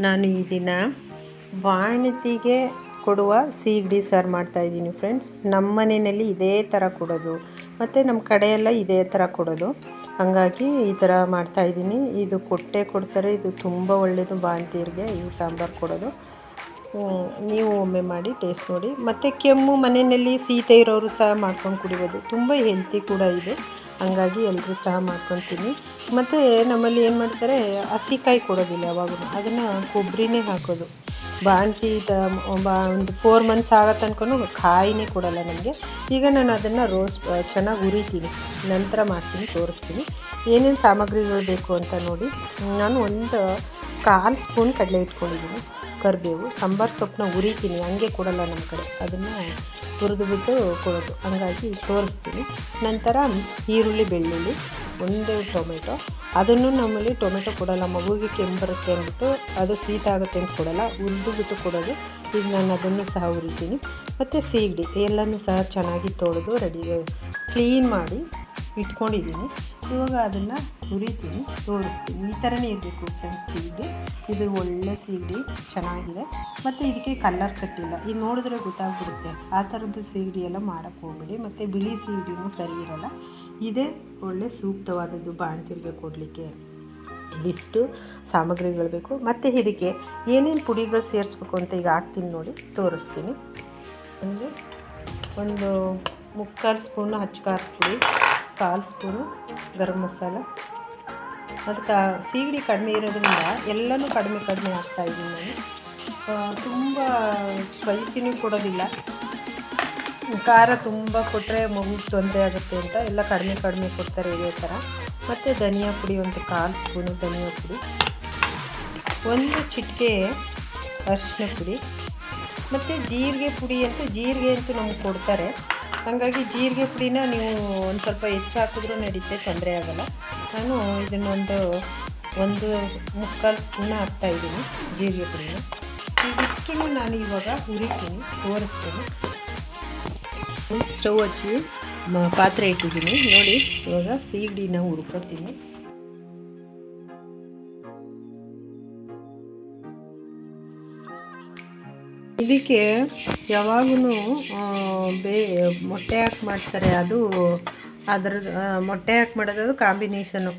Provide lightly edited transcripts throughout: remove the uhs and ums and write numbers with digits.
ನಾನು ಈ ದಿನ ಬಾಣಂತಿಗೆ ಕೊಡುವ ಸೀಗಡಿ ಸಾರು ಮಾಡ್ತಾಯಿದ್ದೀನಿ ಫ್ರೆಂಡ್ಸ್. ನಮ್ಮ ಮನೆಯಲ್ಲಿ ಇದೇ ಥರ ಕೊಡೋದು ಮತ್ತು ನಮ್ಮ ಕಡೆಯೆಲ್ಲ ಇದೇ ಥರ ಕೊಡೋದು. ಹಾಗಾಗಿ ಈ ಥರ ಮಾಡ್ತಾಯಿದ್ದೀನಿ. ಇದು ಕೊಡ್ತಾರೆ. ಇದು ತುಂಬ ಒಳ್ಳೆಯದು ಬಾಣಂತಿಯರಿಗೆ ಈ ಸಾಂಬಾರು ಕೊಡೋದು. ನೀವು ಒಮ್ಮೆ ಮಾಡಿ ಟೇಸ್ಟ್ ನೋಡಿ. ಮತ್ತು ಕೆಮ್ಮು ಮನೆಯಲ್ಲಿ ಶೀತ ಇರೋರು ಸಹ ಮಾಡ್ಕೊಂಡು ಕುಡಿಬೋದು. ತುಂಬ ಹೆಲ್ತಿ ಕೂಡ ಇದೆ. ಹಂಗಾಗಿ ಎಲ್ಲರೂ ಸಹ ಮಾಡ್ಕೊತೀನಿ. ಮತ್ತು ನಮ್ಮಲ್ಲಿ ಏನು ಮಾಡ್ತಾರೆ, ಹಸಿಕಾಯಿ ಕೊಡೋದಿಲ್ಲ ಯಾವಾಗೂ, ಅದನ್ನು ಕೊಬ್ಬರಿನೇ ಹಾಕೋದು. ಬಾಣಂತಿ ಒಂದು 4 ಮಂತ್ಸ್ ಆಗೋ ತನಕನೂ ಕಾಯಿನೇ ಕೊಡೋಲ್ಲ ನಮಗೆ. ಈಗ ನಾನು ಅದನ್ನು ಚೆನ್ನಾಗಿ ಹುರಿತೀನಿ, ನಂತರ ಮಾಡ್ತೀನಿ, ತೋರಿಸ್ತೀನಿ. ಏನೇನು ಸಾಮಗ್ರಿಗಳು ಬೇಕು ಅಂತ ನೋಡಿ. ನಾನು ಒಂದು 1/4 ಸ್ಪೂನ್ ಕಡಲೆ ಇಟ್ಕೊಂಡಿದ್ದೀನಿ, ಕರಿಬೇವು, ಸಾಂಬಾರು ಸೊಪ್ಪನ್ನ ಹುರಿತೀನಿ, ಹಂಗೆ ಕೊಡೋಲ್ಲ ನಮ್ಮ ಕಡೆ, ಅದನ್ನು ಹುರಿದುಬಿಟ್ಟು ಕೊಡೋದು. ಹಂಗಾಗಿ ತೋರಿಸ್ತೀನಿ. ನಂತರ ಈರುಳ್ಳಿ, ಬೆಳ್ಳುಳ್ಳಿ, ಒಂದು ಟೊಮೆಟೊ. ಅದನ್ನು ನಮ್ಮಲ್ಲಿ ಟೊಮೆಟೊ ಕೊಡೋಲ್ಲ, ಮಗುವಿಗೆ ಕೆಮ್ಮು ಬರುತ್ತೆ ಅಂದ್ಬಿಟ್ಟು, ಅದು ಶೀತ ಆಗುತ್ತೆ ಅಂತ ಕೊಡೋಲ್ಲ, ಹುರಿದುಬಿಟ್ಟು ಕೊಡೋದು. ಈಗ ನಾನು ಅದನ್ನು ಸಹ ಹುರಿತೀನಿ. ಮತ್ತು ಸೀಗಡಿ ಎಲ್ಲನೂ ಸಹ ಚೆನ್ನಾಗಿ ತೊಳೆದು ಕ್ಲೀನ್ ಮಾಡಿ ಇಟ್ಕೊಂಡಿದ್ದೀನಿ. ಇವಾಗ ಅದನ್ನು ಹುರಿತೀನಿ, ತೋರಿಸ್ತೀನಿ. ಈ ಥರನೇ ಇರಬೇಕು ಫ್ರೆಂಡ್ಸ್ ಸೀಗಡಿ. ಇದು ಒಳ್ಳೆ ಸೀಗಡಿ, ಚೆನ್ನಾಗಿದೆ. ಮತ್ತು ಇದಕ್ಕೆ ಕಲ್ಲರ್ ಕಟ್ಟಿಲ್ಲ, ಇದು ನೋಡಿದ್ರೆ ಗೊತ್ತಾಗ್ಬಿಡುತ್ತೆ. ಆ ಥರದ್ದು ಸೀಗಡಿ ಎಲ್ಲ ಮಾಡೋಕ್ಕೆ ಹೋಗಬೇಡಿ. ಮತ್ತು ಬಿಳಿ ಸೀಗಡಿನೂ ಸರಿ ಇರೋಲ್ಲ. ಇದೇ ಒಳ್ಳೆ ಸೂಕ್ತವಾದದ್ದು ಬಾಣಂತಿಯರಿಗೆ ಕೊಡಲಿಕ್ಕೆ. ಇದಿಷ್ಟು ಸಾಮಗ್ರಿಗಳು ಬೇಕು. ಮತ್ತು ಇದಕ್ಕೆ ಏನೇನು ಪುಡಿಗಳು ಸೇರಿಸ್ಬೇಕು ಅಂತ ಈಗ ಹಾಕ್ತೀನಿ ನೋಡಿ, ತೋರಿಸ್ತೀನಿ. ಒಂದು 3/4 ಸ್ಪೂನು ಅಚ್ಚ ಪುಡಿ, 1/4 ಸ್ಪೂನು ಗರಂ ಮಸಾಲ. ಅದಕ್ಕೆ ಸೀಗಡಿ ಕಡಿಮೆ ಇರೋದ್ರಿಂದ ಎಲ್ಲನೂ ಕಡಿಮೆ ಹಾಕ್ತಾಯಿದ್ದೀನಿ ನಾನು. ತುಂಬ ಸ್ಪೈಸಿನೂ ಕೊಡೋದಿಲ್ಲ, ಖಾರ ತುಂಬ ಕೊಟ್ಟರೆ ಮಗುಗೆ ತೊಂದರೆ ಆಗುತ್ತೆ ಅಂತ ಎಲ್ಲ ಕಡಿಮೆ ಕೊಡ್ತಾರೆ ಇದೇ ಥರ. ಮತ್ತು ಧನಿಯಾ ಪುಡಿ ಒಂದು 1/4 ಸ್ಪೂನು ಧನಿಯಾ ಪುಡಿ, ಒಂದು ಚಿಟಿಕೆ ಅರಿಶಿನ ಪುಡಿ. ಮತ್ತು ಜೀರಿಗೆ ಪುಡಿ ಅಂತೂ ನಮ್ಗೆ ಕೊಡ್ತಾರೆ. ಹಾಗಾಗಿ ಜೀರಿಗೆ ಪುಡಿನ ನೀವು ಒಂದು ಸ್ವಲ್ಪ ಹೆಚ್ಚು ಹಾಕಿದ್ರೂ ನಡೀತೆ, ತೊಂದರೆ ಆಗೋಲ್ಲ. ನಾನು ಇದನ್ನೊಂದು 3/4 ಸ್ಪೂನ್ ಹಾಕ್ತಾಯಿದ್ದೀನಿ ಜೀರಿಗೆ ಪುಡಿನ. ಇದಿಷ್ಟನ್ನು ನಾನು ಇವಾಗ ಹುರಿತೀನಿ, ತೋರಿಸ್ತೀನಿ. ಸ್ಟವ್ ಹಚ್ಚಿ ಪಾತ್ರೆ ಇಟ್ಟಿದ್ದೀನಿ ನೋಡಿ. ಇವಾಗ ಸೀಗಡಿನ ಹುರ್ಕೊತೀನಿ. ಇದಕ್ಕೆ ಯಾವಾಗೂ ಮೊಟ್ಟೆ ಹಾಕಿ ಮಾಡ್ತಾರೆ, ಅದರ ಮೊಟ್ಟೆ ಹಾಕಿ ಮಾಡೋದು ಕಾಂಬಿನೇಷನು.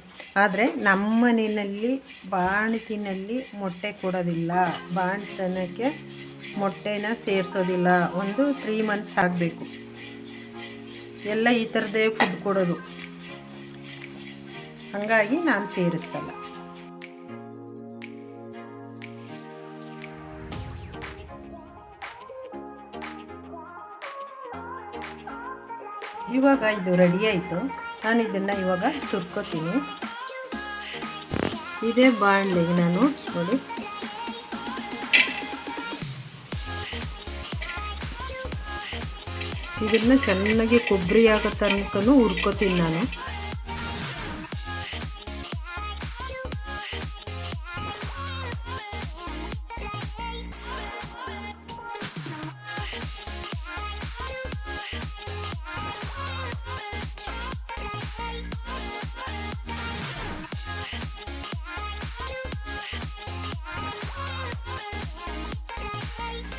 ಆದರೆ ನಮ್ಮ ಮನೆಯಲ್ಲಿ ಬಾಣಂತಿನಲ್ಲಿ ಮೊಟ್ಟೆ ಕೊಡೋದಿಲ್ಲ, ಬಾಣಂತನಕ್ಕೆ ಮೊಟ್ಟೆನ ಸೇರಿಸೋದಿಲ್ಲ. ಒಂದು 3 ಮಂತ್ಸ್ ಆಗಬೇಕು, ಎಲ್ಲ ಈ ಥರದೇ ಫುಡ್ ಕೊಡೋದು. ಹಾಗಾಗಿ ನಾನು ಸೇರಿಸಲ್ಲ. ಇವಾಗ ಇದು ರೆಡಿ ಆಯಿತು. ನಾನು ಇದನ್ನು ಇವಾಗ ಸುರ್ಕೋತೀನಿ. ಇದೇ ಬಾಣಲೆಗೆ ನಾನು ನೋಡಿ ಇದನ್ನು ಚೆನ್ನಾಗಿ ಕೊಬ್ಬರಿ ಆಗೋ ತನಕನೂ ಹುರ್ಕೋತೀನಿ ನಾನು.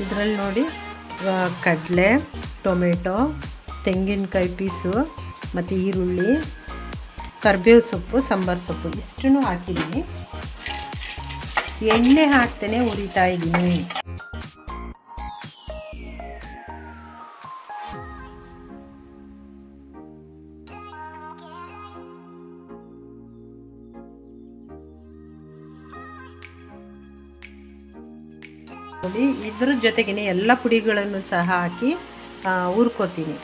ಇದರಲ್ಲಿ ನೋಡಿ ಕಡಲೆ, ಟೊಮೆಟೊ, ತೆಂಗಿನಕಾಯಿ ಪೀಸು, ಮತ್ತು ಈರುಳ್ಳಿ, ಕರಿಬೇವು ಸೊಪ್ಪು, ಸಾಂಬಾರು ಸೊಪ್ಪು ಇಷ್ಟನ್ನು ಹಾಕಿದ್ದೀನಿ. ಎಣ್ಣೆ ಹಾಕ್ತೇನೆ ಹುರಿತಾ ಇದ್ದೀನಿ. ನೋಡಿ, ಇದ್ರ ಜೊತೆಗೇ ಎಲ್ಲ ಪುಡಿಗಳನ್ನು ಸಹ ಹಾಕಿ ಹುರ್ಕೋತೀನಿ.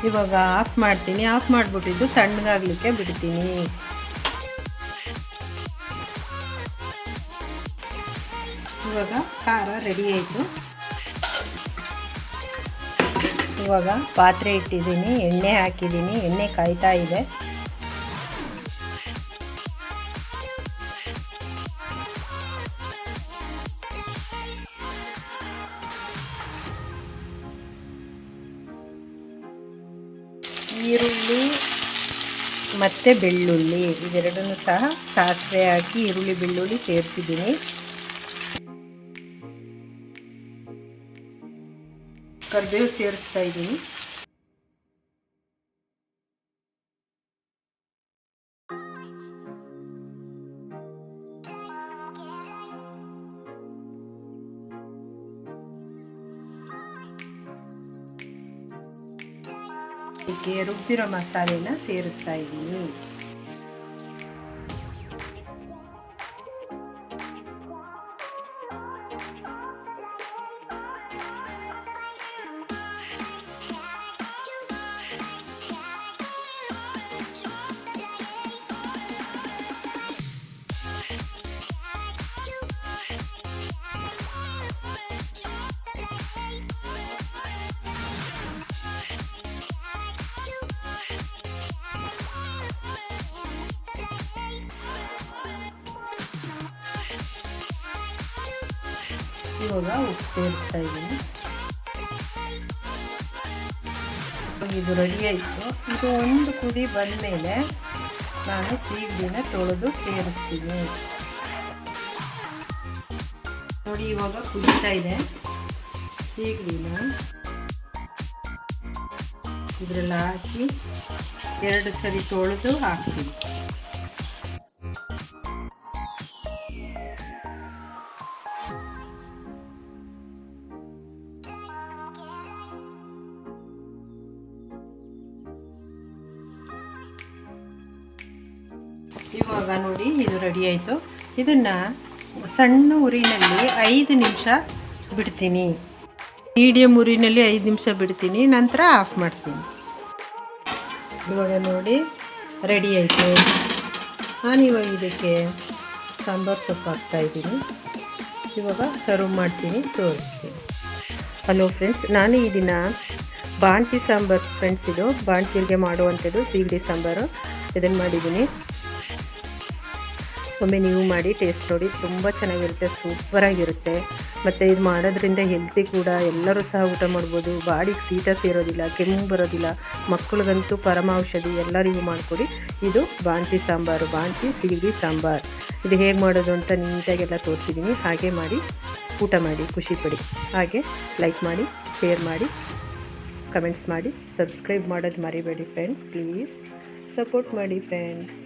ಇವಾಗ ಆಫ್ ಮಾಡ್ತೀನಿ. ಆಫ್ ಮಾಡಿಬಿಟ್ಟಿದ್ದು ತಣ್ಣಗಾಗಲಿಕ್ಕೆ ಬಿಡ್ತೀನಿ. ಇವಾಗ ಖಾರ ರೆಡಿ ಆಯಿತು. ಇವಾಗ ಇವಾಗ ಪಾತ್ರೆ ಇಟ್ಟಿದ್ದೀನಿ, ಎಣ್ಣೆ ಹಾಕಿದ್ದೀನಿ, ಎಣ್ಣೆ ಕಾಯ್ತಾ ಇದೆ. ಈರುಳ್ಳಿ ಮತ್ತು ಬೆಳ್ಳುಳ್ಳಿ ಇವೆರಡನ್ನೂ ಸಹ ಸಾಸಿವೆ ಹಾಕಿ ಈರುಳ್ಳಿ ಬೆಳ್ಳುಳ್ಳಿ ಸೇರಿಸಿದ್ದೀನಿ. ಕರಿಬೇವು ಸೇರಿಸ್ತಾ ಇದ್ದೀನಿ. ಇದಕ್ಕೆ ರುಬ್ಬಿರೋ ಮಸಾಲೆನ ಸೇರಿಸ್ತಾ ಇದ್ದೀನಿ. ಇವಾಗ ಉಪ್ಪು ಸೇರಿಸ್ತಾ ಇದ್ದೀನಿ. ಇದು ರೆಡಿ ಆಯಿತು. ಇದು ಒಂದು ಕುದಿ ಬಂದಮೇಲೆ ನಾನು ಸೀಗಡಿನ ತೊಳೆದು ಸೇರಿಸ್ತೀನಿ. ನೋಡಿ ಇವಾಗ ಕುದೀತಾ ಇದೆ. ಸೀಗಡಿನ ಇದರಲ್ಲಿ ಹಾಕಿ 2 ಸರಿ ತೊಳೆದು ಹಾಕ್ತೀನಿ. ಇವಾಗ ನೋಡಿ ಇದು ರೆಡಿ ಆಯಿತು. ಇದನ್ನು ಸಣ್ಣ ಉರಿನಲ್ಲಿ 5 ನಿಮಿಷ ಬಿಡ್ತೀನಿ. ಮೀಡಿಯಮ್ ಉರಿನಲ್ಲಿ 5 ನಿಮಿಷ ಬಿಡ್ತೀನಿ, ನಂತರ ಆಫ್ ಮಾಡ್ತೀನಿ. ಇವಾಗ ನೋಡಿ ರೆಡಿ ಆಯಿತು. ನಾನಿವಾಗ ಇದಕ್ಕೆ ಸಾಂಬಾರು ಸೊಪ್ಪು ಹಾಕ್ತಾಯಿದ್ದೀನಿ. ಇವಾಗ ಸರ್ವ್ ಮಾಡ್ತೀನಿ, ತೋರಿಸ್ತೀನಿ. ಹಲೋ ಫ್ರೆಂಡ್ಸ್, ನಾನು ಈ ದಿನ ಬಾಣತಿ ಸಾಂಬಾರು ಫ್ರೆಂಡ್ಸ್, ಇದು ಬಾಣತಿಗೆ ಮಾಡುವಂಥದ್ದು ಸೀಗಡಿ ಸಾಂಬಾರು. ಇದನ್ನು ಮಾಡಿದ್ದೀನಿ. ಒಮ್ಮೆ ನೀವು ಮಾಡಿ ಟೇಸ್ಟ್ ನೋಡಿ, ತುಂಬ ಚೆನ್ನಾಗಿರುತ್ತೆ, ಸೂಪರಾಗಿರುತ್ತೆ. ಮತ್ತು ಇದು ಮಾಡೋದ್ರಿಂದ ಹೆಲ್ತಿ ಕೂಡ, ಎಲ್ಲರೂ ಸಹ ಊಟ ಮಾಡ್ಬೋದು. ಬಾಡಿಗೆ ಶೀತ ಸೇರೋದಿಲ್ಲ, ಕೆಮ್ಮು ಬರೋದಿಲ್ಲ, ಮಕ್ಕಳಿಗಂತೂ ಪರಮೌಷಧಿ. ಎಲ್ಲರಿಗೂ ಮಾಡಿಕೊಡಿ. ಇದು ಬಾಣತಿ ಸಾಂಬಾರು, ಬಾಣತಿ ಸೀಗಡಿ ಸಾಂಬಾರು. ಇದು ಹೇಗೆ ಮಾಡೋದು ಅಂತ ನೀಟಾಗೆಲ್ಲ ತೋರಿಸಿದ್ದೀನಿ. ಹಾಗೆ ಮಾಡಿ ಊಟ ಮಾಡಿ, ಖುಷಿಪಡಿ. ಹಾಗೆ ಲೈಕ್ ಮಾಡಿ, ಶೇರ್ ಮಾಡಿ, ಕಮೆಂಟ್ಸ್ ಮಾಡಿ, ಸಬ್ಸ್ಕ್ರೈಬ್ ಮಾಡೋದು ಮರಿಬೇಡಿ ಫ್ರೆಂಡ್ಸ್. ಪ್ಲೀಸ್ ಸಪೋರ್ಟ್ ಮಾಡಿ ಫ್ರೆಂಡ್ಸ್.